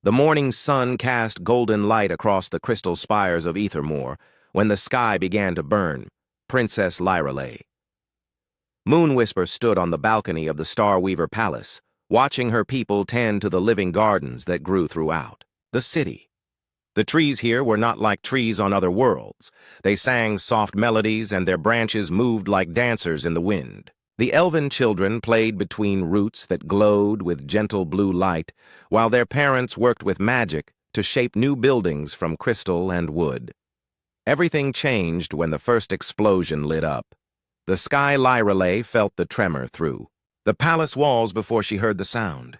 The morning sun cast golden light across the crystal spires of Ethermore when the sky began to burn. Princess Lyra lay. Moonwhisper stood on the balcony of the Starweaver Palace, watching her people tend to the living gardens that grew throughout the city. The trees here were not like trees on other worlds. They sang soft melodies, and their branches moved like dancers in the wind. The elven children played between roots that glowed with gentle blue light, while their parents worked with magic to shape new buildings from crystal and wood. Everything changed when the first explosion lit up. The sky Lyra lay felt the tremor through the palace walls before she heard the sound.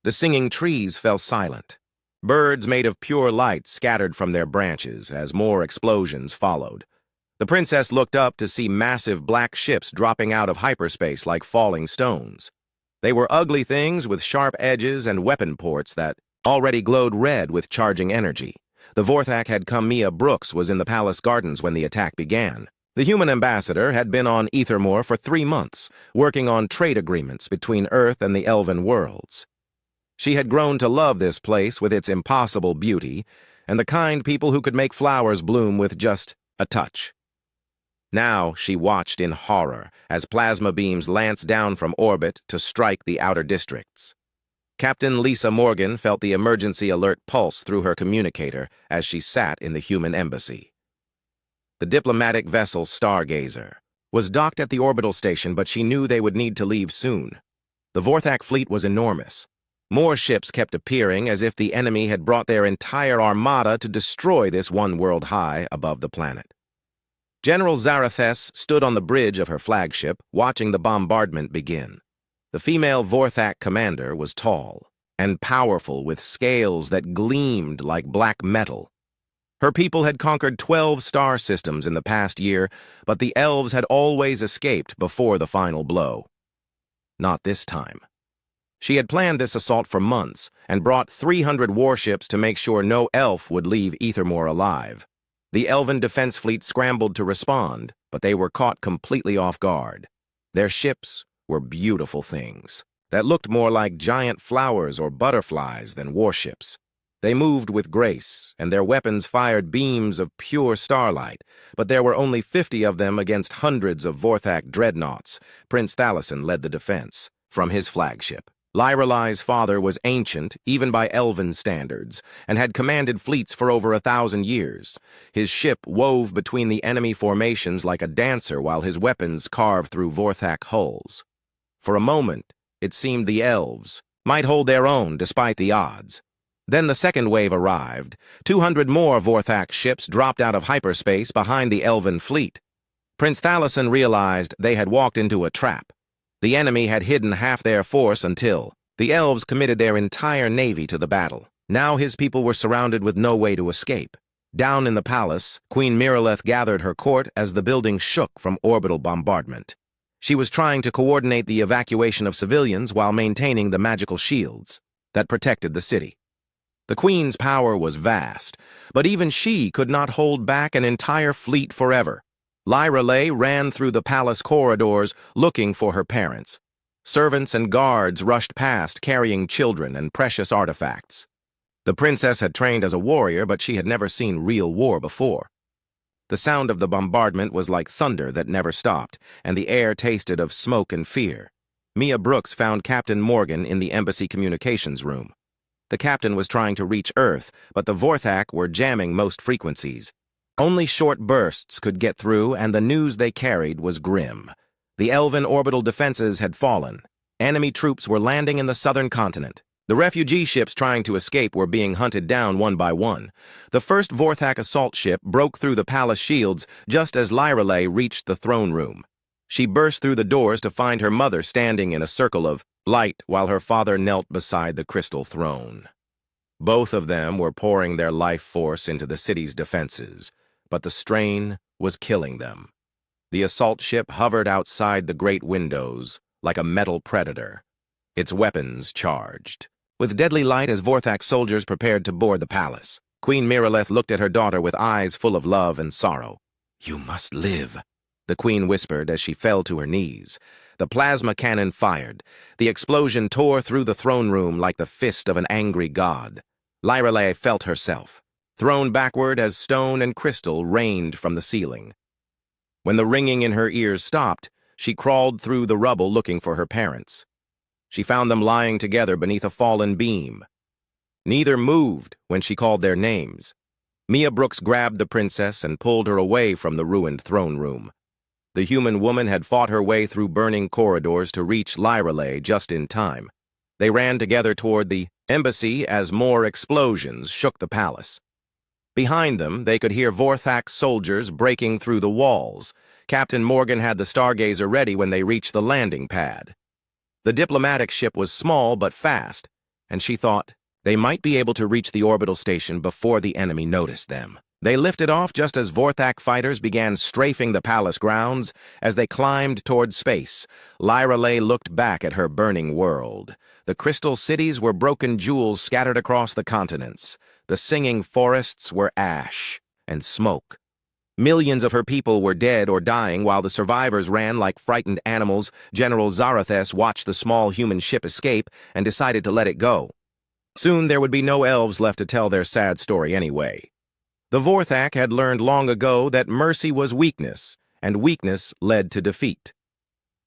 The singing trees fell silent. Birds made of pure light scattered from their branches as more explosions followed. The princess looked up to see massive black ships dropping out of hyperspace like falling stones. They were ugly things with sharp edges and weapon ports that already glowed red with charging energy. The Vorthak had come. Mia Brooks was in the palace gardens when the attack began. The human ambassador had been on Ethermore for 3 months, working on trade agreements between Earth and the elven worlds. She had grown to love this place with its impossible beauty and the kind people who could make flowers bloom with just a touch. Now she watched in horror as plasma beams lanced down from orbit to strike the outer districts. Captain Lisa Morgan felt the emergency alert pulse through her communicator as she sat in the human embassy. The diplomatic vessel Stargazer was docked at the orbital station, but she knew they would need to leave soon. The Vorthak fleet was enormous. More ships kept appearing as if the enemy had brought their entire armada to destroy this one world high above the planet. General Zarathes stood on the bridge of her flagship, watching the bombardment begin. The female Vorthak commander was tall and powerful, with scales that gleamed like black metal. Her people had conquered 12 star systems in the past year, but the elves had always escaped before the final blow. Not this time. She had planned this assault for months and brought 300 warships to make sure no elf would leave Ethermore alive. The elven defense fleet scrambled to respond, but they were caught completely off guard. Their ships were beautiful things that looked more like giant flowers or butterflies than warships. They moved with grace, and their weapons fired beams of pure starlight, but there were only 50 of them against hundreds of Vorthak dreadnoughts. Prince Thalison led the defense from his flagship. Lyralai's father was ancient, even by elven standards, and had commanded fleets for over 1,000 years. His ship wove between the enemy formations like a dancer while his weapons carved through Vorthak hulls. For a moment, it seemed the elves might hold their own despite the odds. Then the second wave arrived. 200 more Vorthak ships dropped out of hyperspace behind the elven fleet. Prince Thalison realized they had walked into a trap. The enemy had hidden half their force until the elves committed their entire navy to the battle. Now his people were surrounded with no way to escape. Down in the palace, Queen Miraleth gathered her court as the building shook from orbital bombardment. She was trying to coordinate the evacuation of civilians while maintaining the magical shields that protected the city. The queen's power was vast, but even she could not hold back an entire fleet forever. Lyra ran through the palace corridors looking for her parents. Servants and guards rushed past carrying children and precious artifacts. The princess had trained as a warrior, but she had never seen real war before. The sound of the bombardment was like thunder that never stopped, and the air tasted of smoke and fear. Mia Brooks found Captain Morgan in the embassy communications room. The captain was trying to reach Earth, but the Vorthak were jamming most frequencies. Only short bursts could get through, and the news they carried was grim. The elven orbital defenses had fallen. Enemy troops were landing in the southern continent. The refugee ships trying to escape were being hunted down one by one. The first Vorthak assault ship broke through the palace shields just as Lyra reached the throne room. She burst through the doors to find her mother standing in a circle of light while her father knelt beside the crystal throne. Both of them were pouring their life force into the city's defenses, but the strain was killing them. The assault ship hovered outside the great windows like a metal predator, its weapons charged. With deadly light as Vorthak soldiers prepared to board the palace, Queen Miraleth looked at her daughter with eyes full of love and sorrow. "You must live," the queen whispered as she fell to her knees. The plasma cannon fired. The explosion tore through the throne room like the fist of an angry god. Lyrelay felt herself, thrown backward as stone and crystal rained from the ceiling. When the ringing in her ears stopped, she crawled through the rubble looking for her parents. She found them lying together beneath a fallen beam. Neither moved when she called their names. Mia Brooks grabbed the princess and pulled her away from the ruined throne room. The human woman had fought her way through burning corridors to reach Lyrelay just in time. They ran together toward the embassy as more explosions shook the palace. Behind them, they could hear Vorthak's soldiers breaking through the walls. Captain Morgan had the Stargazer ready when they reached the landing pad. The diplomatic ship was small but fast, and she thought they might be able to reach the orbital station before the enemy noticed them. They lifted off just as Vorthak fighters began strafing the palace grounds. As they climbed toward space, Lyrelay looked back at her burning world. The crystal cities were broken jewels scattered across the continents. The singing forests were ash and smoke. Millions of her people were dead or dying while the survivors ran like frightened animals. General Zarathes watched the small human ship escape and decided to let it go. Soon there would be no elves left to tell their sad story anyway. The Vorthak had learned long ago that mercy was weakness, and weakness led to defeat.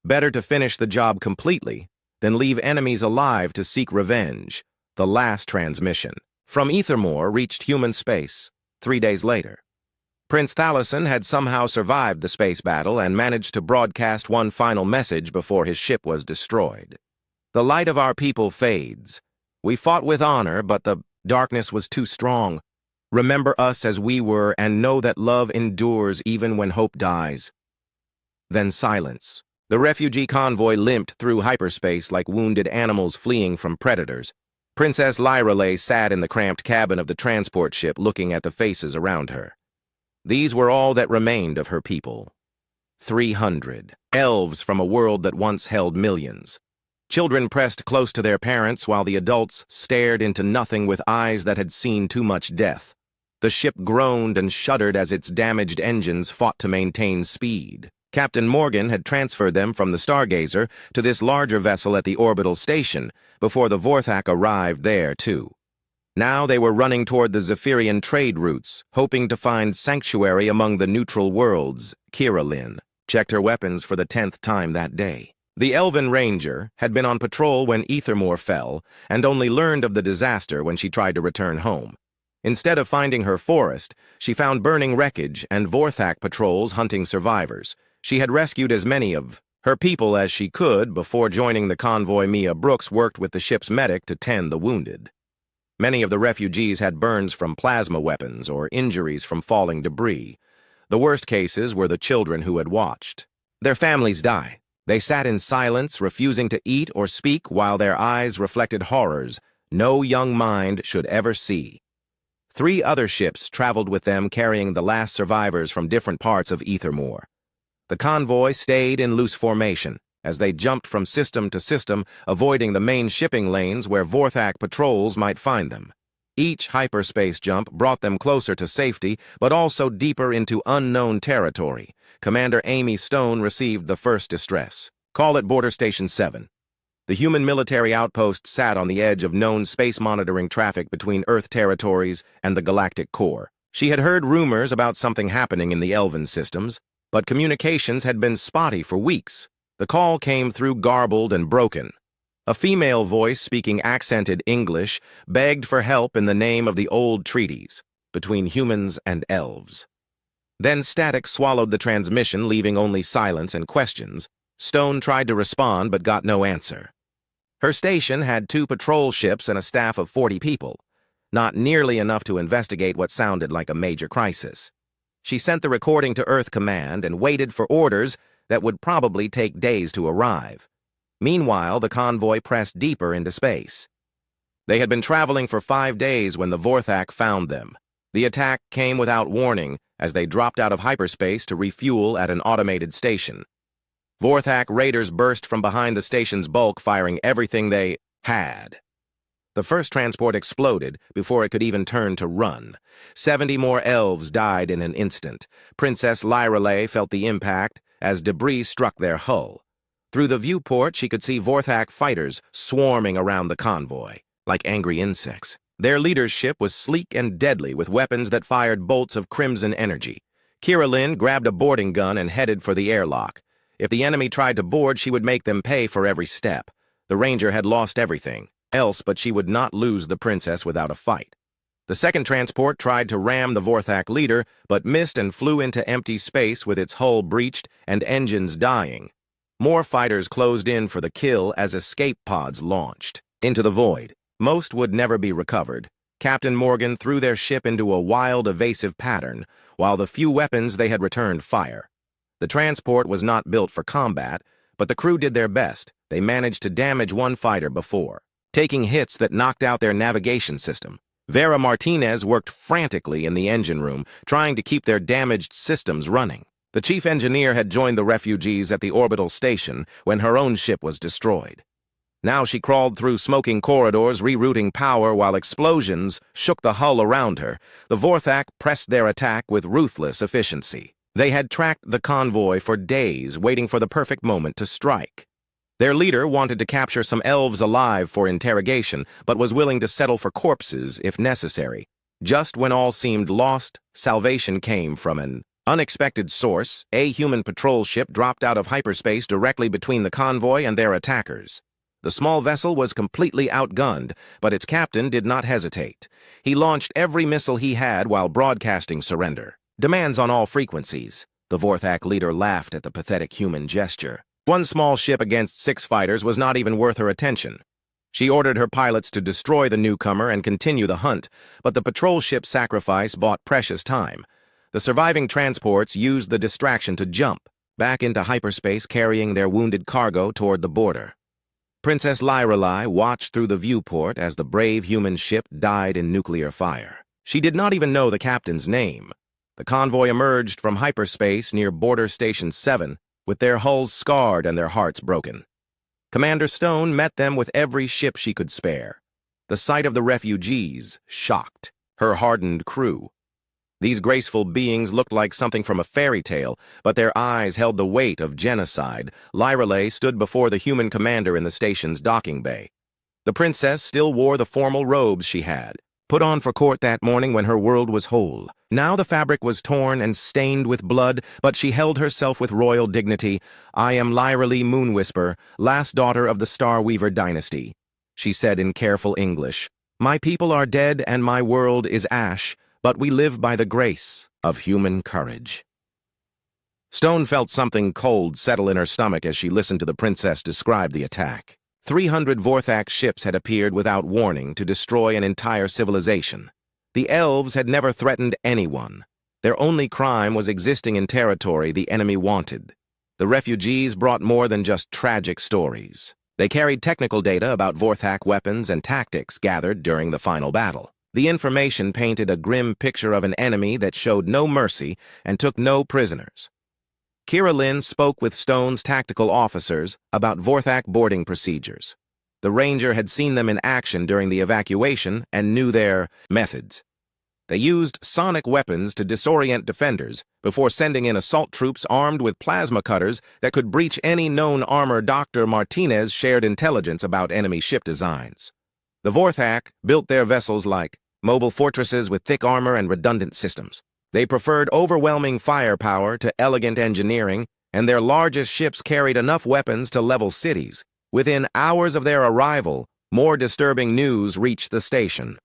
Better to finish the job completely than leave enemies alive to seek revenge. The last transmission from Ethermore reached human space 3 days later. Prince Thalison had somehow survived the space battle and managed to broadcast one final message before his ship was destroyed. The light of our people fades. We fought with honor, but the darkness was too strong. Remember us as we were and know that love endures even when hope dies. Then silence. The refugee convoy limped through hyperspace like wounded animals fleeing from predators. Princess Lyrelay sat in the cramped cabin of the transport ship looking at the faces around her. These were all that remained of her people. 300 elves from a world that once held millions. Children pressed close to their parents while the adults stared into nothing with eyes that had seen too much death. The ship groaned and shuddered as its damaged engines fought to maintain speed. Captain Morgan had transferred them from the Stargazer to this larger vessel at the orbital station before the Vorthak arrived there, too. Now they were running toward the Zephyrian trade routes, hoping to find sanctuary among the neutral worlds. Kiralyn checked her weapons for the 10th time that day. The Elven Ranger had been on patrol when Ethermore fell and only learned of the disaster when she tried to return home. Instead of finding her forest, she found burning wreckage and Vorthak patrols hunting survivors. She had rescued as many of her people as she could before joining the convoy. Mia Brooks worked with the ship's medic to tend the wounded. Many of the refugees had burns from plasma weapons or injuries from falling debris. The worst cases were the children who had watched their families die. They sat in silence, refusing to eat or speak while their eyes reflected horrors no young mind should ever see. 3 other ships traveled with them carrying the last survivors from different parts of Ethermore. The convoy stayed in loose formation as they jumped from system to system, avoiding the main shipping lanes where Vorthak patrols might find them. Each hyperspace jump brought them closer to safety, but also deeper into unknown territory. Commander Amy Stone received the first distress. Call at Border Station 7. The human military outpost sat on the edge of known space monitoring traffic between Earth territories and the Galactic core. She had heard rumors about something happening in the Elven systems, but communications had been spotty for weeks. The call came through garbled and broken. A female voice speaking accented English begged for help in the name of the old treaties between humans and elves. Then static swallowed the transmission, leaving only silence and questions. Stone tried to respond but got no answer. Her station had 2 patrol ships and a staff of 40 people, not nearly enough to investigate what sounded like a major crisis. She sent the recording to Earth Command and waited for orders that would probably take days to arrive. Meanwhile, the convoy pressed deeper into space. They had been traveling for 5 days when the Vorthak found them. The attack came without warning as they dropped out of hyperspace to refuel at an automated station. Vorthak raiders burst from behind the station's bulk, firing everything they had. The first transport exploded before it could even turn to run. 70 more elves died in an instant. Princess Lyrelay felt the impact as debris struck their hull. Through the viewport, she could see Vorthak fighters swarming around the convoy, like angry insects. Their leader's ship was sleek and deadly with weapons that fired bolts of crimson energy. Kira Lynn grabbed a boarding gun and headed for the airlock. If the enemy tried to board, she would make them pay for every step. The Ranger had lost everything else, but she would not lose the princess without a fight. The second transport tried to ram the Vorthak leader, but missed and flew into empty space with its hull breached and engines dying. More fighters closed in for the kill as escape pods launched into the void. Most would never be recovered. Captain Morgan threw their ship into a wild, evasive pattern, while the few weapons they had returned fire. The transport was not built for combat, but the crew did their best. They managed to damage one fighter before, taking hits that knocked out their navigation system. Vera Martinez worked frantically in the engine room, trying to keep their damaged systems running. The chief engineer had joined the refugees at the orbital station when her own ship was destroyed. Now she crawled through smoking corridors, rerouting power while explosions shook the hull around her. The Vorthak pressed their attack with ruthless efficiency. They had tracked the convoy for days, waiting for the perfect moment to strike. Their leader wanted to capture some elves alive for interrogation, but was willing to settle for corpses if necessary. Just when all seemed lost, salvation came from an unexpected source. A human patrol ship dropped out of hyperspace directly between the convoy and their attackers. The small vessel was completely outgunned, but its captain did not hesitate. He launched every missile he had while broadcasting surrender. Demands on all frequencies. The Vorthak leader laughed at the pathetic human gesture. One small ship against 6 fighters was not even worth her attention. She ordered her pilots to destroy the newcomer and continue the hunt, but the patrol ship's sacrifice bought precious time. The surviving transports used the distraction to jump back into hyperspace, carrying their wounded cargo toward the border. Princess Lyrelei watched through the viewport as the brave human ship died in nuclear fire. She did not even know the captain's name. The convoy emerged from hyperspace near Border Station 7, with their hulls scarred and their hearts broken. Commander Stone met them with every ship she could spare. The sight of the refugees shocked her hardened crew. These graceful beings looked like something from a fairy tale, but their eyes held the weight of genocide. Lyrelei stood before the human commander in the station's docking bay. The princess still wore the formal robes she had put on for court that morning when her world was whole. Now the fabric was torn and stained with blood, but she held herself with royal dignity. "I am Lyrelei Moonwhisper, last daughter of the Starweaver dynasty," she said in careful English. "My people are dead and my world is ash, but we live by the grace of human courage." Stone felt something cold settle in her stomach as she listened to the princess describe the attack. 300 Vorthak ships had appeared without warning to destroy an entire civilization. The elves had never threatened anyone. Their only crime was existing in territory the enemy wanted. The refugees brought more than just tragic stories. They carried technical data about Vorthak weapons and tactics gathered during the final battle. The information painted a grim picture of an enemy that showed no mercy and took no prisoners. Kira Lynn spoke with Stone's tactical officers about Vorthak boarding procedures. The Ranger had seen them in action during the evacuation and knew their methods. They used sonic weapons to disorient defenders before sending in assault troops armed with plasma cutters that could breach any known armor. Dr. Martinez shared intelligence about enemy ship designs. The Vorthak built their vessels like mobile fortresses with thick armor and redundant systems. They preferred overwhelming firepower to elegant engineering, and their largest ships carried enough weapons to level cities. Within hours of their arrival, more disturbing news reached the station.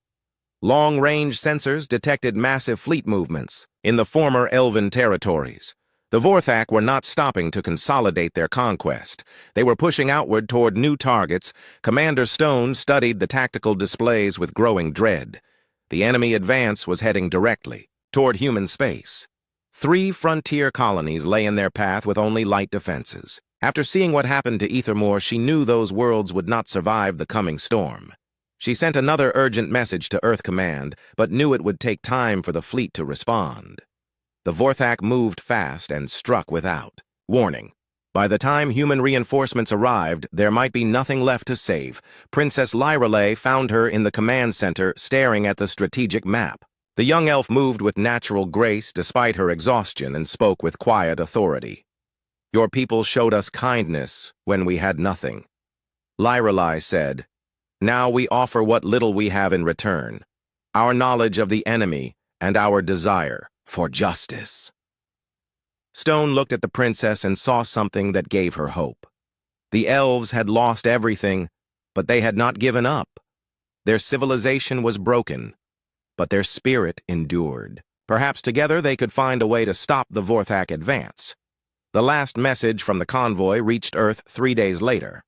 Long-range sensors detected massive fleet movements in the former Elven territories. The Vorthak were not stopping to consolidate their conquest. They were pushing outward toward new targets. Commander Stone studied the tactical displays with growing dread. The enemy advance was heading directly toward human space. 3 frontier colonies lay in their path with only light defenses. After seeing what happened to Ethermore, she knew those worlds would not survive the coming storm. She sent another urgent message to Earth Command, but knew it would take time for the fleet to respond. The Vorthak moved fast and struck without warning. By the time human reinforcements arrived, there might be nothing left to save. Princess Lyrelei found her in the command center, staring at the strategic map. The young elf moved with natural grace despite her exhaustion and spoke with quiet authority. "Your people showed us kindness when we had nothing," Lyrelei said. Now we offer what little we have in return, our knowledge of the enemy and our desire for justice. Stone looked at the princess and saw something that gave her hope. The elves had lost everything, but they had not given up. Their civilization was broken, but their spirit endured. Perhaps together they could find a way to stop the Vorthak advance. The last message from the convoy reached Earth 3 days later.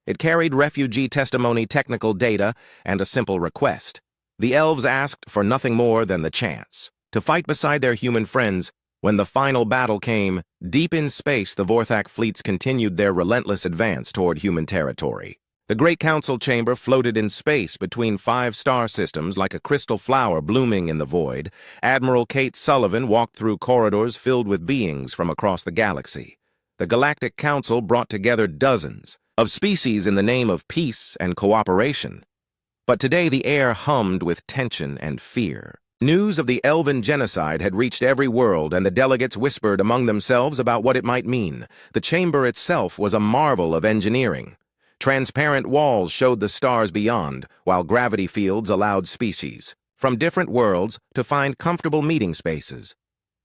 It carried refugee testimony, technical data, and a simple request. The elves asked for nothing more than the chance to fight beside their human friends. When the final battle came, deep in space, the Vorthak fleets continued their relentless advance toward human territory. The Great Council chamber floated in space between 5 star systems like a crystal flower blooming in the void. Admiral Kate Sullivan walked through corridors filled with beings from across the galaxy. The Galactic Council brought together dozens of species in the name of peace and cooperation. But today the air hummed with tension and fear. News of the Elven genocide had reached every world, and the delegates whispered among themselves about what it might mean. The chamber itself was a marvel of engineering. Transparent walls showed the stars beyond, while gravity fields allowed species from different worlds to find comfortable meeting spaces.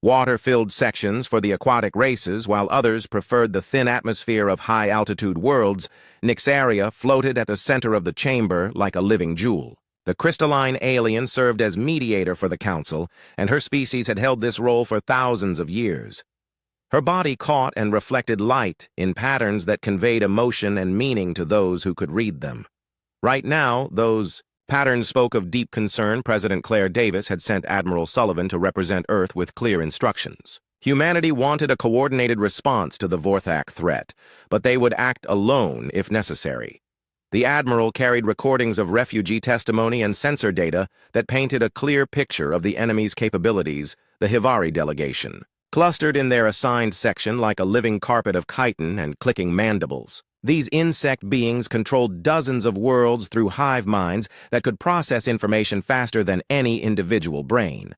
Water-filled sections for the aquatic races, while others preferred the thin atmosphere of high-altitude worlds. Nyxaria floated at the center of the chamber like a living jewel. The crystalline alien served as mediator for the council, and her species had held this role for thousands of years. Her body caught and reflected light in patterns that conveyed emotion and meaning to those who could read them. Right now, those patterns spoke of deep concern. President Claire Davis had sent Admiral Sullivan to represent Earth with clear instructions. Humanity wanted a coordinated response to the Vorthak threat, but they would act alone if necessary. The Admiral carried recordings of refugee testimony and sensor data that painted a clear picture of the enemy's capabilities. The Hivari delegation clustered in their assigned section like a living carpet of chitin and clicking mandibles. These insect beings controlled dozens of worlds through hive minds that could process information faster than any individual brain.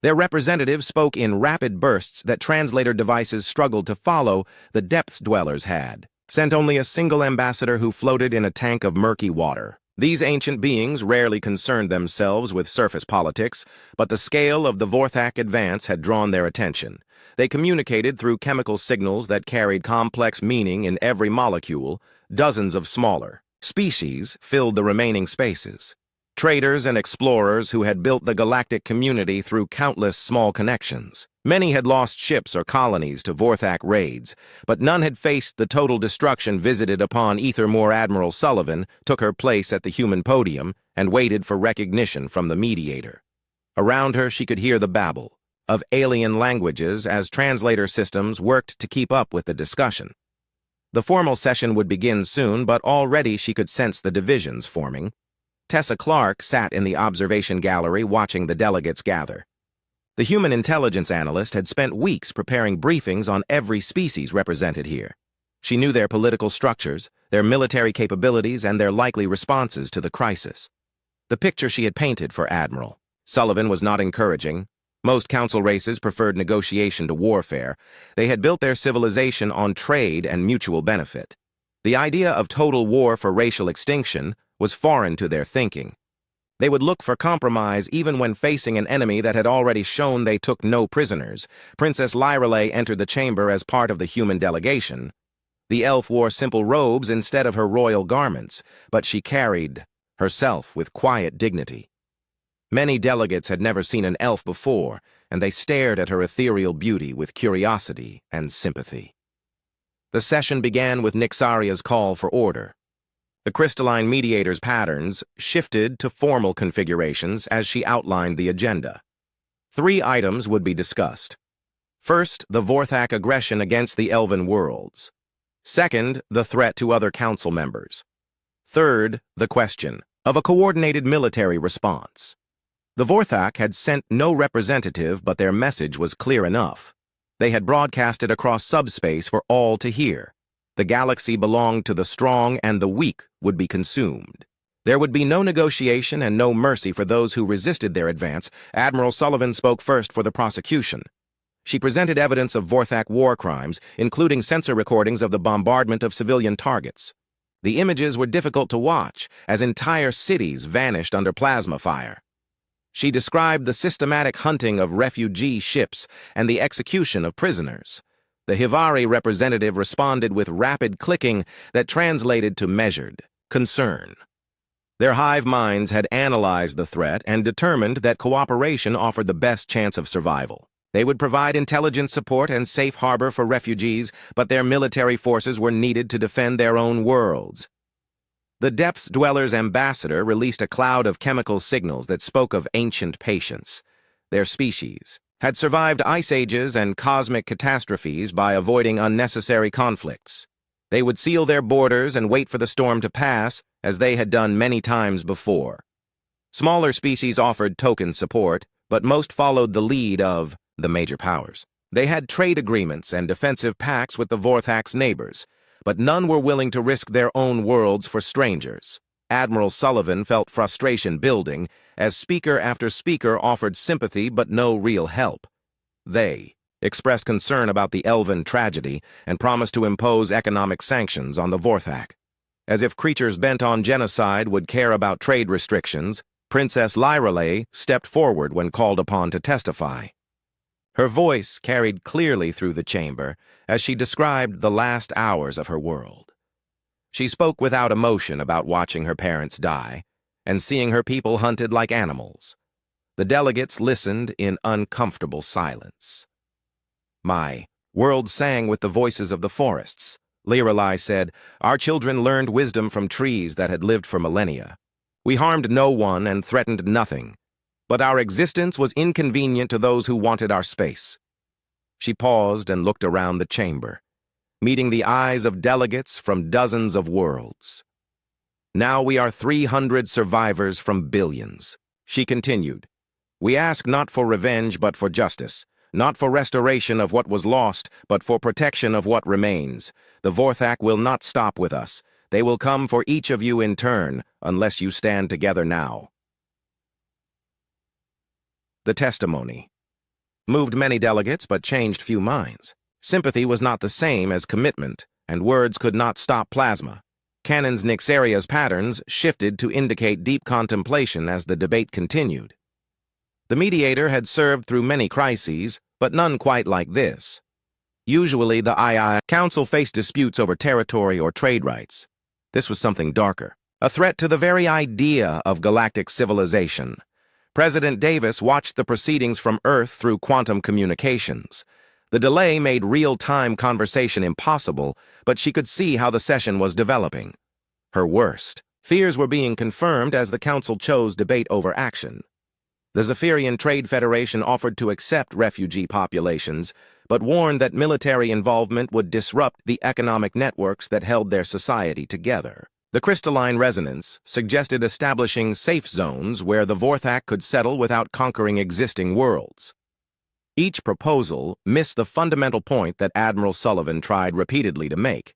Their representatives spoke in rapid bursts that translator devices struggled to follow. The depths dwellers had sent only a single ambassador who floated in a tank of murky water. These ancient beings rarely concerned themselves with surface politics, but the scale of the Vorthak advance had drawn their attention. They communicated through chemical signals that carried complex meaning in every molecule. Dozens of smaller species filled the remaining spaces. Traders and explorers who had built the galactic community through countless small connections. Many had lost ships or colonies to Vorthak raids, but none had faced the total destruction visited upon Ethermore. Admiral Sullivan took her place at the human podium and waited for recognition from the mediator. Around her she could hear the babble of alien languages as translator systems worked to keep up with the discussion. The formal session would begin soon, but already she could sense the divisions forming. Tessa Clark sat in the observation gallery watching the delegates gather. The human intelligence analyst had spent weeks preparing briefings on every species represented here. She knew their political structures, their military capabilities, and their likely responses to the crisis. The picture she had painted for Admiral Sullivan was not encouraging. Most council races preferred negotiation to warfare. They had built their civilization on trade and mutual benefit. The idea of total war for racial extinction was foreign to their thinking. They would look for compromise even when facing an enemy that had already shown they took no prisoners. Princess Lyreley entered the chamber as part of the human delegation. The elf wore simple robes instead of her royal garments, but she carried herself with quiet dignity. Many delegates had never seen an elf before, and they stared at her ethereal beauty with curiosity and sympathy. The session began with Nyxaria's call for order. The crystalline mediator's patterns shifted to formal configurations as she outlined the agenda. 3 items would be discussed. First, the Vorthak aggression against the Elven worlds. Second, the threat to other council members. Third, the question of a coordinated military response. The Vorthak had sent no representative, but their message was clear enough. They had broadcast it across subspace for all to hear. The galaxy belonged to the strong, and the weak would be consumed. There would be no negotiation and no mercy for those who resisted their advance. Admiral Sullivan spoke first for the prosecution. She presented evidence of Vorthak war crimes, including sensor recordings of the bombardment of civilian targets. The images were difficult to watch, as entire cities vanished under plasma fire. She described the systematic hunting of refugee ships and the execution of prisoners. The Hivari representative responded with rapid clicking that translated to measured concern. Their hive minds had analyzed the threat and determined that cooperation offered the best chance of survival. They would provide intelligence support and safe harbor for refugees, but their military forces were needed to defend their own worlds. The Depths Dwellers' ambassador released a cloud of chemical signals that spoke of ancient patience. Their species had survived ice ages and cosmic catastrophes by avoiding unnecessary conflicts. They would seal their borders and wait for the storm to pass, as they had done many times before. Smaller species offered token support, but most followed the lead of the major powers. They had trade agreements and defensive pacts with the Vorthak's neighbors, but none were willing to risk their own worlds for strangers. Admiral Sullivan felt frustration building as speaker after speaker offered sympathy but no real help. They expressed concern about the Elven tragedy and promised to impose economic sanctions on the Vorthak. As if creatures bent on genocide would care about trade restrictions, Princess Lyrale stepped forward when called upon to testify. Her voice carried clearly through the chamber as she described the last hours of her world. She spoke without emotion about watching her parents die and seeing her people hunted like animals. The delegates listened in uncomfortable silence. "My world sang with the voices of the forests," Lyralai said. "Our children learned wisdom from trees that had lived for millennia. We harmed no one and threatened nothing, but our existence was inconvenient to those who wanted our space." She paused and looked around the chamber, meeting the eyes of delegates from dozens of worlds. "Now we are 300 survivors from billions," she continued. "We ask not for revenge but for justice, not for restoration of what was lost, but for protection of what remains. The Vorthak will not stop with us. They will come for each of you in turn, unless you stand together now." The testimony moved many delegates but changed few minds. Sympathy was not the same as commitment, and words could not stop plasma. Canon's Nyxaria's patterns shifted to indicate deep contemplation as the debate continued. The mediator had served through many crises, but none quite like this. Usually, the II Council faced disputes over territory or trade rights. This was something darker, a threat to the very idea of galactic civilization. President Davis watched the proceedings from Earth through quantum communications. The delay made real-time conversation impossible, but she could see how the session was developing. Her worst fears were being confirmed as the Council chose debate over action. The Zephyrian Trade Federation offered to accept refugee populations, but warned that military involvement would disrupt the economic networks that held their society together. The crystalline resonance suggested establishing safe zones where the Vorthak could settle without conquering existing worlds. Each proposal missed the fundamental point that Admiral Sullivan tried repeatedly to make.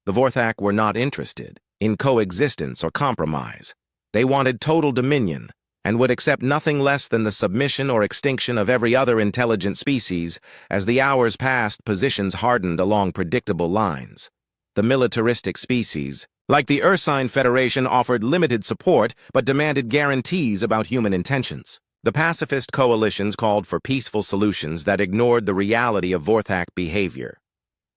The Vorthak were not interested in coexistence or compromise. They wanted total dominion, and would accept nothing less than the submission or extinction of every other intelligent species. As the hours passed, positions hardened along predictable lines. The militaristic species, like the Ursine Federation, offered limited support but demanded guarantees about human intentions. The pacifist coalitions called for peaceful solutions that ignored the reality of Vorthak behavior.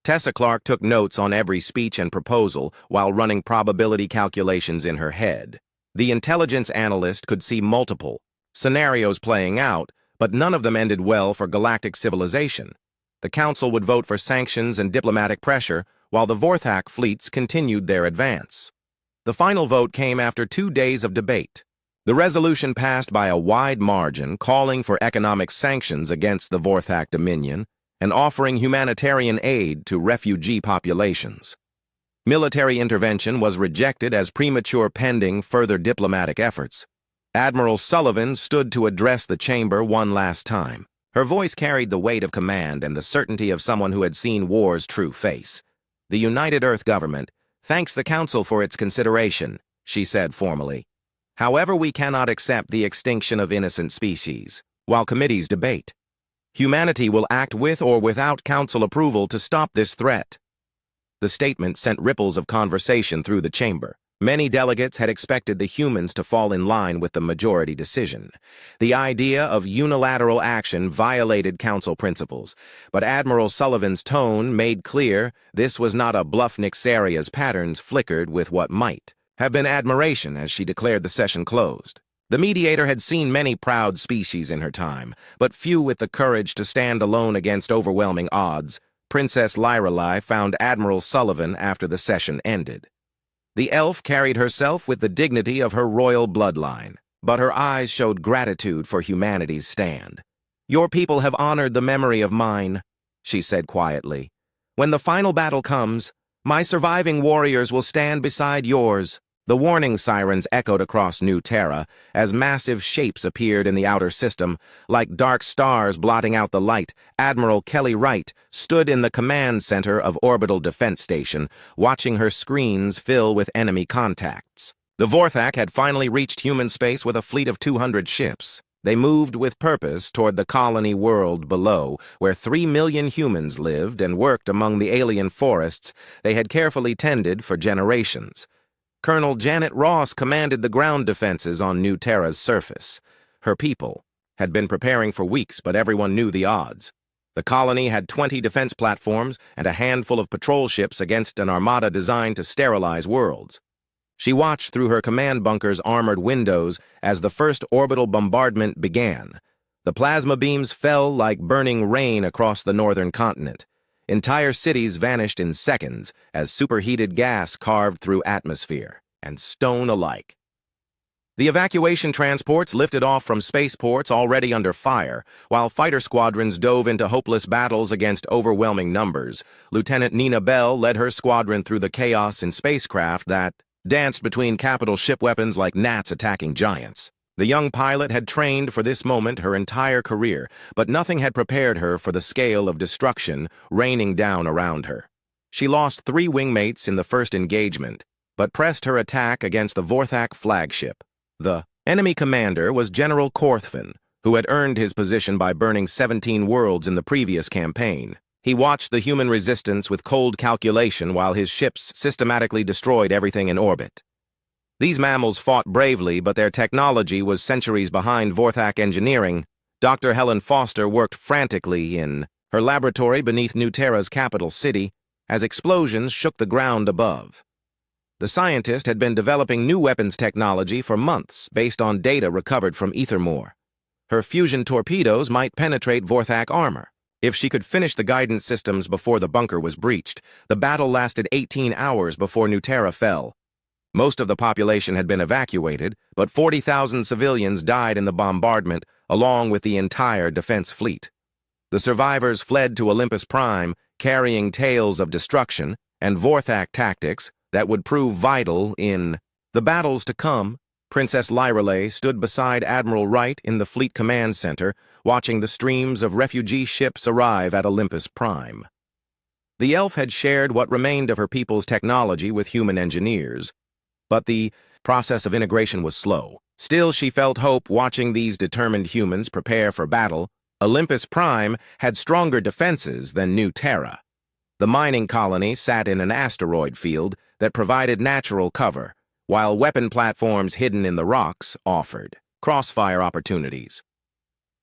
Tessa Clark took notes on every speech and proposal while running probability calculations in her head. The intelligence analyst could see multiple scenarios playing out, but none of them ended well for galactic civilization. The Council would vote for sanctions and diplomatic pressure, while the Vorthak fleets continued their advance. The final vote came after 2 days of debate. The resolution passed by a wide margin, calling for economic sanctions against the Vorthak Dominion and offering humanitarian aid to refugee populations. Military intervention was rejected as premature pending further diplomatic efforts. Admiral Sullivan stood to address the chamber one last time. Her voice carried the weight of command and the certainty of someone who had seen war's true face. "The United Earth Government thanks the Council for its consideration," she said formally. "However, we cannot accept the extinction of innocent species while committees debate. Humanity will act with or without Council approval to stop this threat." The statement sent ripples of conversation through the chamber. Many delegates had expected the humans to fall in line with the majority decision. The idea of unilateral action violated council principles, but Admiral Sullivan's tone made clear this was not a bluff. Nixaria's patterns flickered with what might have been admiration as she declared the session closed. The mediator had seen many proud species in her time, but few with the courage to stand alone against overwhelming odds. Princess Lyrelei found Admiral Sullivan after the session ended. The elf carried herself with the dignity of her royal bloodline, but her eyes showed gratitude for humanity's stand. "Your people have honored the memory of mine," she said quietly. "When the final battle comes, my surviving warriors will stand beside yours." The warning sirens echoed across New Terra as massive shapes appeared in the outer system. Like dark stars blotting out the light, Admiral Kelly Wright stood in the command center of Orbital Defense Station, watching her screens fill with enemy contacts. The Vorthak had finally reached human space with a fleet of 200 ships. They moved with purpose toward the colony world below, where 3 million humans lived and worked among the alien forests they had carefully tended for generations. Colonel Janet Ross commanded the ground defenses on New Terra's surface. Her people had been preparing for weeks, but everyone knew the odds. The colony had 20 defense platforms and a handful of patrol ships against an armada designed to sterilize worlds. She watched through her command bunker's armored windows as the first orbital bombardment began. The plasma beams fell like burning rain across the northern continent. Entire cities vanished in seconds as superheated gas carved through atmosphere and stone alike. The evacuation transports lifted off from spaceports already under fire, while fighter squadrons dove into hopeless battles against overwhelming numbers. Lieutenant Nina Bell led her squadron through the chaos in spacecraft that danced between capital ship weapons like gnats attacking giants. The young pilot had trained for this moment her entire career, but nothing had prepared her for the scale of destruction raining down around her. She lost 3 wingmates in the first engagement, but pressed her attack against the Vorthak flagship. The enemy commander was General Korthvin, who had earned his position by burning 17 worlds in the previous campaign. He watched the human resistance with cold calculation while his ships systematically destroyed everything in orbit. These mammals fought bravely, but their technology was centuries behind Vorthak engineering. Dr. Helen Foster worked frantically in her laboratory beneath New Terra's capital city as explosions shook the ground above. The scientist had been developing new weapons technology for months based on data recovered from Ethermore. Her fusion torpedoes might penetrate Vorthak armor. If she could finish the guidance systems before the bunker was breached, the battle lasted 18 hours before New Terra fell. Most of the population had been evacuated, but 40,000 civilians died in the bombardment, along with the entire defense fleet. The survivors fled to Olympus Prime, carrying tales of destruction and Vorthak tactics that would prove vital in the battles to come. Princess Lyrelei stood beside Admiral Wright in the Fleet Command Center, watching the streams of refugee ships arrive at Olympus Prime. The elf had shared what remained of her people's technology with human engineers, but the process of integration was slow. Still, she felt hope watching these determined humans prepare for battle. Olympus Prime had stronger defenses than New Terra. The mining colony sat in an asteroid field that provided natural cover, while weapon platforms hidden in the rocks offered crossfire opportunities.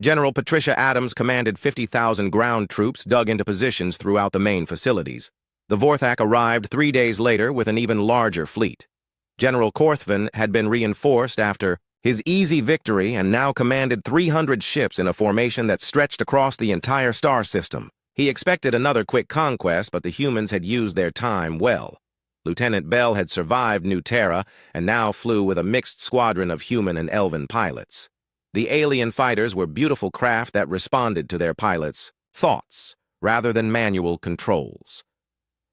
General Patricia Adams commanded 50,000 ground troops dug into positions throughout the main facilities. The Vorthak arrived 3 days later with an even larger fleet. General Korthvin had been reinforced after his easy victory and now commanded 300 ships in a formation that stretched across the entire star system. He expected another quick conquest, but the humans had used their time well. Lieutenant Bell had survived New Terra and now flew with a mixed squadron of human and elven pilots. The alien fighters were beautiful craft that responded to their pilots' thoughts rather than manual controls.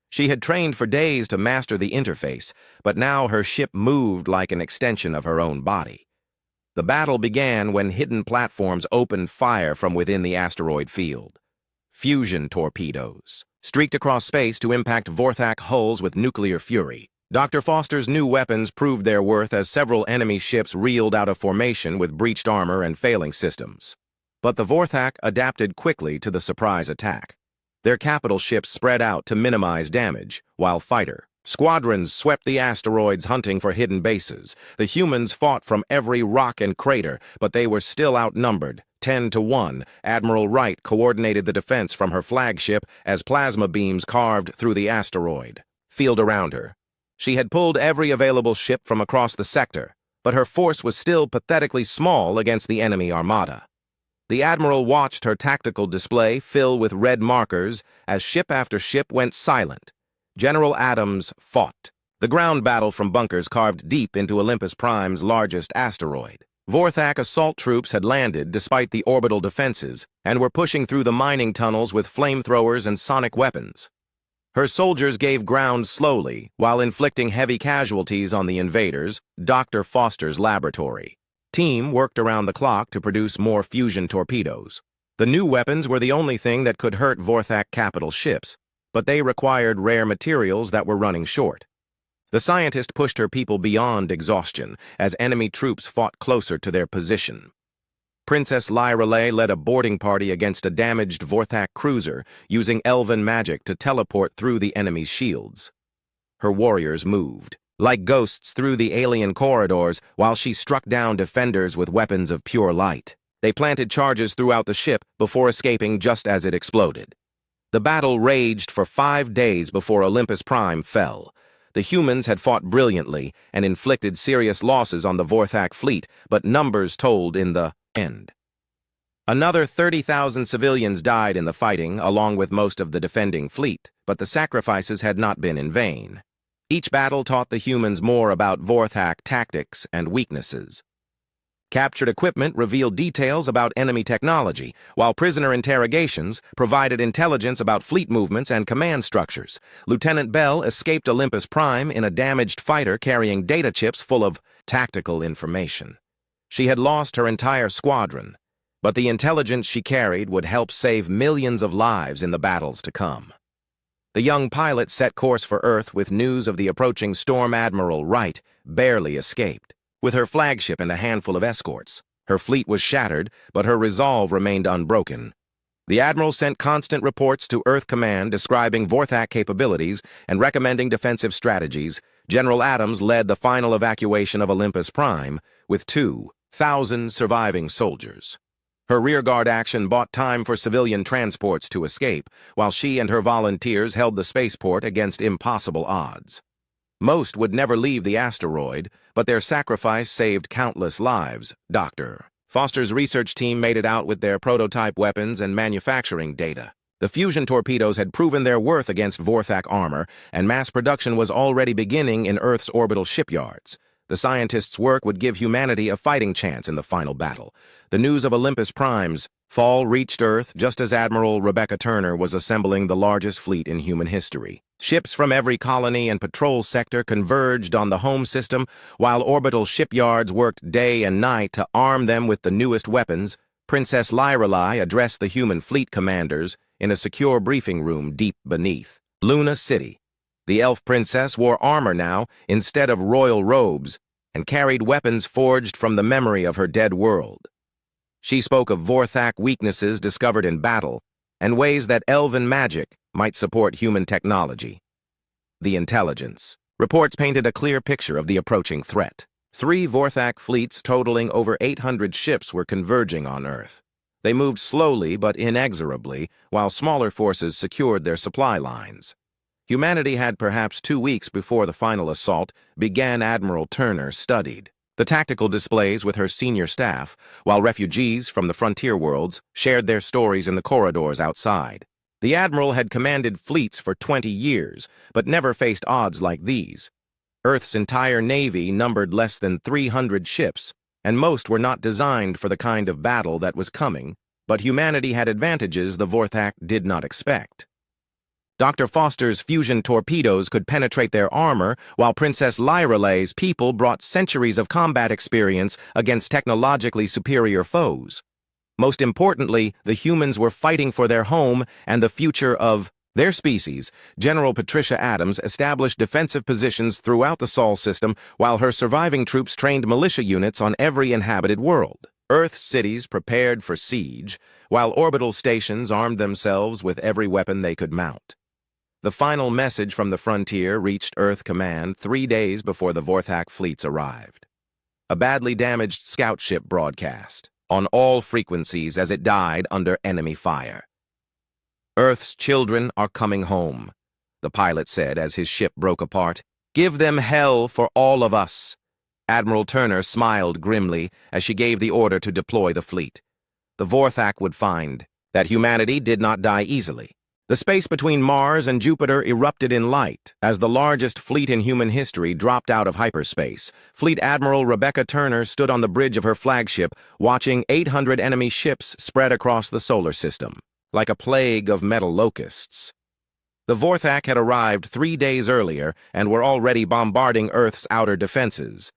She had trained for days to master the interface, but now her ship moved like an extension of her own body. The battle began when hidden platforms opened fire from within the asteroid field. Fusion torpedoes streaked across space to impact Vorthak hulls with nuclear fury. Dr. Foster's new weapons proved their worth as several enemy ships reeled out of formation with breached armor and failing systems. But the Vorthak adapted quickly to the surprise attack. Their capital ships spread out to minimize damage, while fighter squadrons swept the asteroids hunting for hidden bases. The humans fought from every rock and crater, but they were still outnumbered. 10-1, Admiral Wright coordinated the defense from her flagship as plasma beams carved through the asteroid field around her. She had pulled every available ship from across the sector, but her force was still pathetically small against the enemy armada. The Admiral watched her tactical display fill with red markers as ship after ship went silent. General Adams fought. The ground battle from bunkers carved deep into Olympus Prime's largest asteroid. Vorthak assault troops had landed despite the orbital defenses and were pushing through the mining tunnels with flamethrowers and sonic weapons. Her soldiers gave ground slowly while inflicting heavy casualties on the invaders. Dr. Foster's laboratory team worked around the clock to produce more fusion torpedoes. The new weapons were the only thing that could hurt Vorthak capital ships, but they required rare materials that were running short. The scientist pushed her people beyond exhaustion as enemy troops fought closer to their position. Princess Lyrelay led a boarding party against a damaged Vorthak cruiser, using elven magic to teleport through the enemy's shields. Her warriors moved like ghosts through the alien corridors while she struck down defenders with weapons of pure light. They planted charges throughout the ship before escaping just as it exploded. The battle raged for 5 days before Olympus Prime fell. The humans had fought brilliantly and inflicted serious losses on the Vorthak fleet, but numbers told in the end. Another 30,000 civilians died in the fighting, along with most of the defending fleet, but the sacrifices had not been in vain. Each battle taught the humans more about Vorthak tactics and weaknesses. Captured equipment revealed details about enemy technology, while prisoner interrogations provided intelligence about fleet movements and command structures. Lieutenant Bell escaped Olympus Prime in a damaged fighter carrying data chips full of tactical information. She had lost her entire squadron, but the intelligence she carried would help save millions of lives in the battles to come. The young pilot set course for Earth with news of the approaching storm. Admiral Wright barely escaped. With her flagship and a handful of escorts, her fleet was shattered, but her resolve remained unbroken. The Admiral sent constant reports to Earth Command describing Vorthak capabilities and recommending defensive strategies. General Adams led the final evacuation of Olympus Prime with 2,000 surviving soldiers. Her rearguard action bought time for civilian transports to escape, while she and her volunteers held the spaceport against impossible odds. Most would never leave the asteroid, but their sacrifice saved countless lives. Dr. Foster's research team made it out with their prototype weapons and manufacturing data. The fusion torpedoes had proven their worth against Vorthak armor, and mass production was already beginning in Earth's orbital shipyards. The scientists' work would give humanity a fighting chance in the final battle. The news of Olympus Prime's fall reached Earth just as Admiral Rebecca Turner was assembling the largest fleet in human history. Ships from every colony and patrol sector converged on the home system, while orbital shipyards worked day and night to arm them with the newest weapons. Princess Lyrelay addressed the human fleet commanders in a secure briefing room deep beneath Luna City. The elf princess wore armor now instead of royal robes and carried weapons forged from the memory of her dead world. She spoke of Vorthak weaknesses discovered in battle and ways that elven magic might support human technology. The intelligence reports painted a clear picture of the approaching threat. 3 Vorthak fleets totaling over 800 ships were converging on Earth. They moved slowly but inexorably, while smaller forces secured their supply lines. Humanity had perhaps 2 weeks before the final assault began. Admiral Turner studied the tactical displays with her senior staff, while refugees from the frontier worlds shared their stories in the corridors outside. The Admiral had commanded fleets for 20 years, but never faced odds like these. Earth's entire navy numbered less than 300 ships, and most were not designed for the kind of battle that was coming, but humanity had advantages the Vorthak did not expect. Dr. Foster's fusion torpedoes could penetrate their armor, while Princess Lyrelay's people brought centuries of combat experience against technologically superior foes. Most importantly, the humans were fighting for their home and the future of their species. General Patricia Adams established defensive positions throughout the Sol system, while her surviving troops trained militia units on every inhabited world. Earth cities prepared for siege, while orbital stations armed themselves with every weapon they could mount. The final message from the frontier reached Earth Command 3 days before the Vorthak fleets arrived. A badly damaged scout ship broadcast, on all frequencies as it died under enemy fire. "Earth's children are coming home," the pilot said as his ship broke apart. "Give them hell for all of us." Admiral Turner smiled grimly as she gave the order to deploy the fleet. The Vorthak would find that humanity did not die easily. The space between Mars and Jupiter erupted in light as the largest fleet in human history dropped out of hyperspace. Fleet Admiral Rebecca Turner stood on the bridge of her flagship, watching 800 enemy ships spread across the solar system, like a plague of metal locusts. The Vorthak had arrived 3 days earlier and were already bombarding Earth's outer defenses.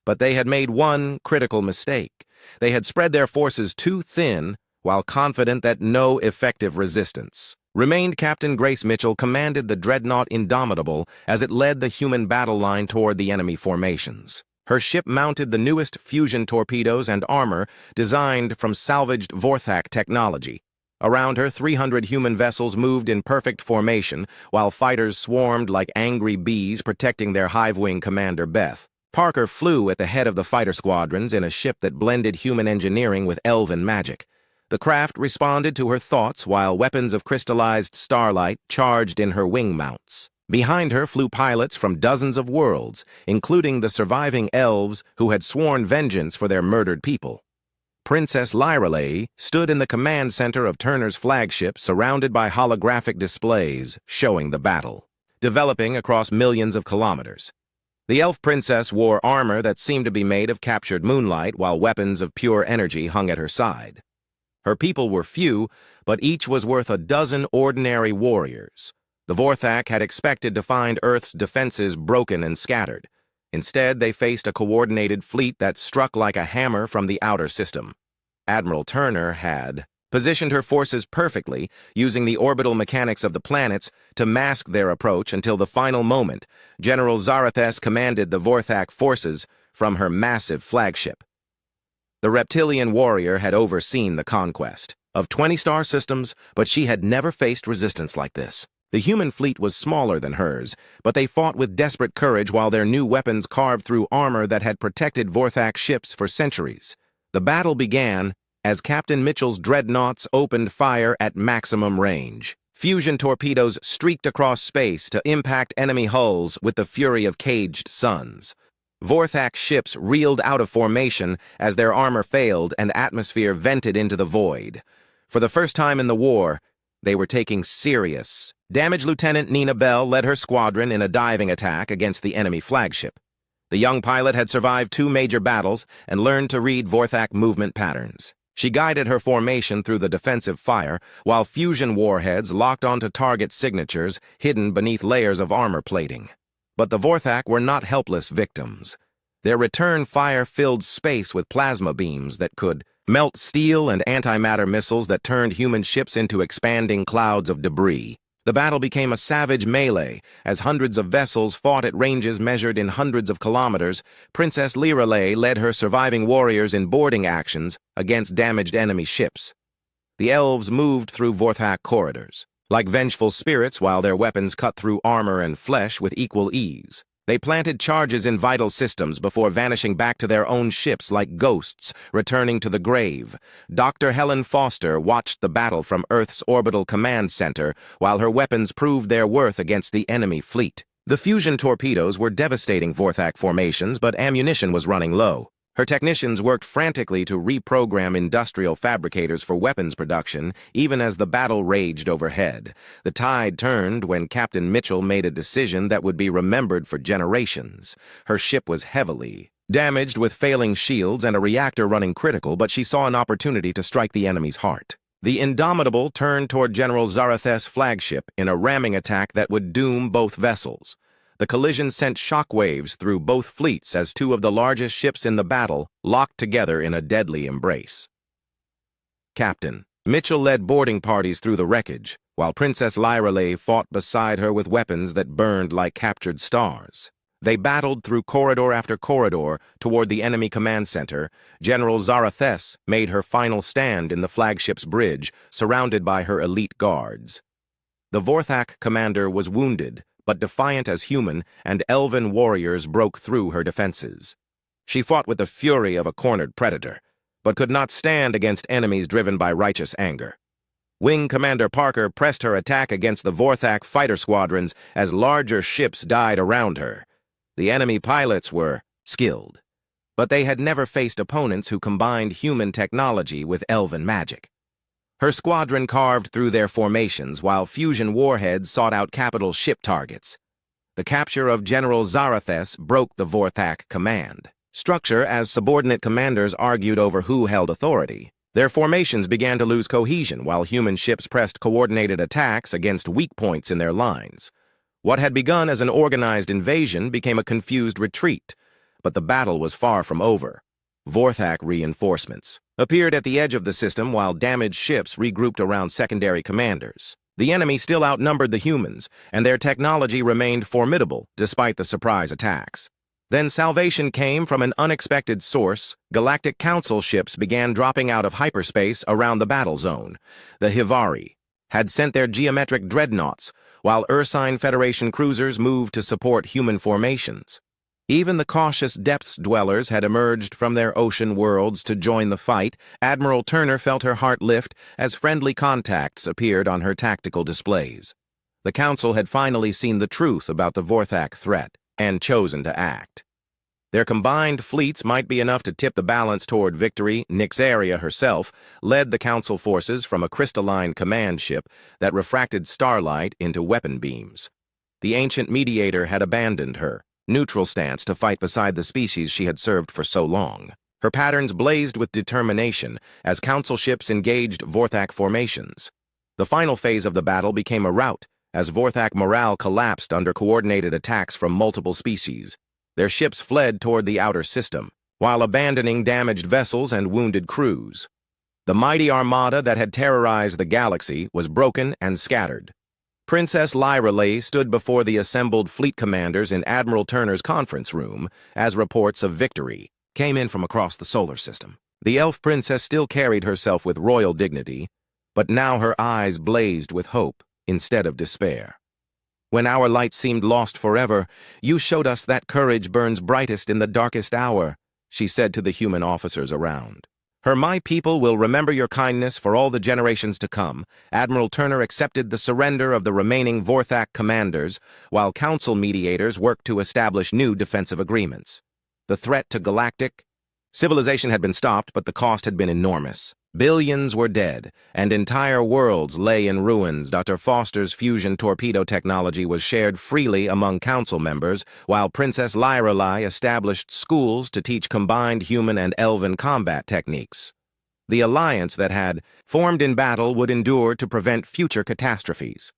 But they had made one critical mistake. They had spread their forces too thin while confident that no effective resistance remained. Captain Grace Mitchell commanded the dreadnought Indomitable as it led the human battle line toward the enemy formations. Her ship mounted the newest fusion torpedoes and armor designed from salvaged Vorthak technology. Around her, 300 human vessels moved in perfect formation, while fighters swarmed like angry bees protecting their hive-wing commander, Beth. Parker flew at the head of the fighter squadrons in a ship that blended human engineering with elven magic. The craft responded to her thoughts while weapons of crystallized starlight charged in her wing mounts. Behind her flew pilots from dozens of worlds, including the surviving elves who had sworn vengeance for their murdered people. Princess Lyreley stood in the command center of Turner's flagship, surrounded by holographic displays showing the battle, developing across millions of kilometers. The elf princess wore armor that seemed to be made of captured moonlight, while weapons of pure energy hung at her side. Her people were few, but each was worth a dozen ordinary warriors. The Vorthak had expected to find Earth's defenses broken and scattered. Instead, they faced a coordinated fleet that struck like a hammer from the outer system. Admiral Turner had positioned her forces perfectly, using the orbital mechanics of the planets to mask their approach until the final moment. General Zarathes commanded the Vorthak forces from her massive flagship. The reptilian warrior had overseen the conquest of 20 star systems, but she had never faced resistance like this. The human fleet was smaller than hers, but they fought with desperate courage while their new weapons carved through armor that had protected Vorthak ships for centuries. The battle began as Captain Mitchell's dreadnoughts opened fire at maximum range. Fusion torpedoes streaked across space to impact enemy hulls with the fury of caged suns. Vorthak ships reeled out of formation as their armor failed and atmosphere vented into the void. For the first time in the war, they were taking serious damage. Lieutenant Nina Bell led her squadron in a diving attack against the enemy flagship. The young pilot had survived 2 major battles and learned to read Vorthak movement patterns. She guided her formation through the defensive fire, while fusion warheads locked onto target signatures hidden beneath layers of armor plating. But the Vorthak were not helpless victims. Their return fire filled space with plasma beams that could melt steel and antimatter missiles that turned human ships into expanding clouds of debris. The battle became a savage melee as hundreds of vessels fought at ranges measured in hundreds of kilometers. Princess Lyreley led her surviving warriors in boarding actions against damaged enemy ships. The elves moved through Vorthak corridors like vengeful spirits while their weapons cut through armor and flesh with equal ease. They planted charges in vital systems before vanishing back to their own ships like ghosts returning to the grave. Dr. Helen Foster watched the battle from Earth's orbital command center while her weapons proved their worth against the enemy fleet. The fusion torpedoes were devastating Vorthak formations, but ammunition was running low. Her technicians worked frantically to reprogram industrial fabricators for weapons production, even as the battle raged overhead. The tide turned when Captain Mitchell made a decision that would be remembered for generations. Her ship was heavily damaged with failing shields and a reactor running critical, but she saw an opportunity to strike the enemy's heart. The Indomitable turned toward General Zarathes' flagship in a ramming attack that would doom both vessels. The collision sent shockwaves through both fleets as 2 of the largest ships in the battle locked together in a deadly embrace. Captain Mitchell led boarding parties through the wreckage, while Princess Lyreley fought beside her with weapons that burned like captured stars. They battled through corridor after corridor toward the enemy command center. General Zarathes made her final stand in the flagship's bridge, surrounded by her elite guards. The Vorthak commander was wounded, but defiant as human, and elven warriors broke through her defenses. She fought with the fury of a cornered predator, but could not stand against enemies driven by righteous anger. Wing Commander Parker pressed her attack against the Vorthak fighter squadrons as larger ships died around her. The enemy pilots were skilled, but they had never faced opponents who combined human technology with elven magic. Her squadron carved through their formations while fusion warheads sought out capital ship targets. The capture of General Zarathes broke the Vorthak command structure as subordinate commanders argued over who held authority. Their formations began to lose cohesion while human ships pressed coordinated attacks against weak points in their lines. What had begun as an organized invasion became a confused retreat, but the battle was far from over. Vorthak reinforcements appeared at the edge of the system while damaged ships regrouped around secondary commanders. The enemy still outnumbered the humans, and their technology remained formidable despite the surprise attacks. Then salvation came from an unexpected source. Galactic Council ships began dropping out of hyperspace around the battle zone. The Hivari had sent their geometric dreadnoughts, while Ursine Federation cruisers moved to support human formations. Even the cautious depths dwellers had emerged from their ocean worlds to join the fight. Admiral Turner felt her heart lift as friendly contacts appeared on her tactical displays. The Council had finally seen the truth about the Vorthak threat and chosen to act. Their combined fleets might be enough to tip the balance toward victory. Nyxaria herself led the Council forces from a crystalline command ship that refracted starlight into weapon beams. The ancient mediator had abandoned her neutral stance to fight beside the species she had served for so long. Her patterns blazed with determination as Council ships engaged Vorthak formations. The final phase of the battle became a rout as Vorthak morale collapsed under coordinated attacks from multiple species. Their ships fled toward the outer system, while abandoning damaged vessels and wounded crews. The mighty armada that had terrorized the galaxy was broken and scattered. Princess Lyralay stood before the assembled fleet commanders in Admiral Turner's conference room as reports of victory came in from across the solar system. The elf princess still carried herself with royal dignity, but now her eyes blazed with hope instead of despair. When our light seemed lost forever, you showed us that courage burns brightest in the darkest hour, she said to the human officers around. My people will remember your kindness for all the generations to come. Admiral Turner accepted the surrender of the remaining Vorthak commanders, while Council mediators worked to establish new defensive agreements. The threat to galactic civilization had been stopped, but the cost had been enormous. Billions were dead, and entire worlds lay in ruins. Dr. Foster's fusion torpedo technology was shared freely among Council members, while Princess Lyralay established schools to teach combined human and elven combat techniques. The alliance that had formed in battle would endure to prevent future catastrophes.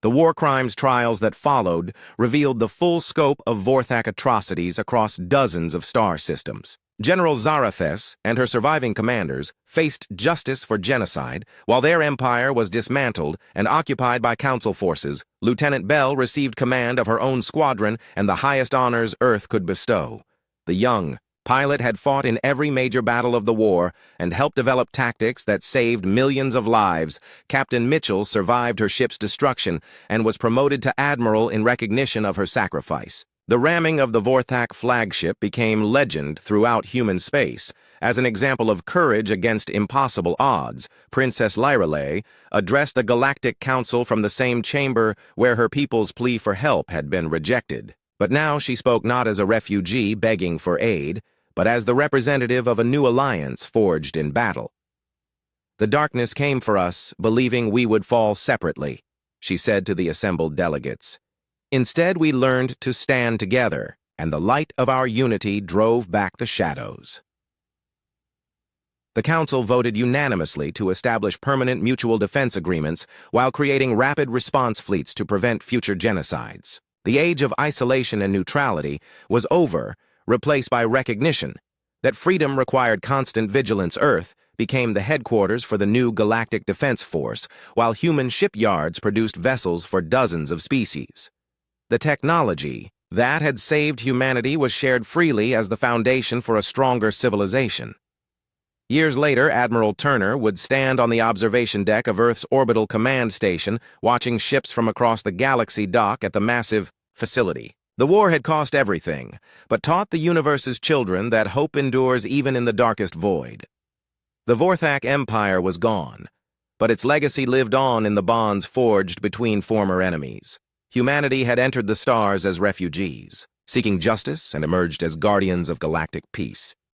The war crimes trials that followed revealed the full scope of Vorthak atrocities across dozens of star systems. General Zarathes and her surviving commanders faced justice for genocide while their empire was dismantled and occupied by Council forces. Lieutenant Bell received command of her own squadron and the highest honors Earth could bestow. The young pilot had fought in every major battle of the war and helped develop tactics that saved millions of lives. Captain Mitchell survived her ship's destruction and was promoted to admiral in recognition of her sacrifice. The ramming of the Vorthak flagship became legend throughout human space. As an example of courage against impossible odds, Princess Lyralay addressed the Galactic Council from the same chamber where her people's plea for help had been rejected. But now she spoke not as a refugee begging for aid, but as the representative of a new alliance forged in battle. The darkness came for us, believing we would fall separately, she said to the assembled delegates. Instead, we learned to stand together, and the light of our unity drove back the shadows. The Council voted unanimously to establish permanent mutual defense agreements while creating rapid response fleets to prevent future genocides. The age of isolation and neutrality was over, replaced by recognition that freedom required constant vigilance. Earth became the headquarters for the new Galactic Defense Force, while human shipyards produced vessels for dozens of species. The technology that had saved humanity was shared freely as the foundation for a stronger civilization. Years later, Admiral Turner would stand on the observation deck of Earth's orbital command station, watching ships from across the galaxy dock at the massive facility. The war had cost everything, but taught the universe's children that hope endures even in the darkest void. The Vorthak Empire was gone, but its legacy lived on in the bonds forged between former enemies. Humanity had entered the stars as refugees, seeking justice and emerged as guardians of galactic peace.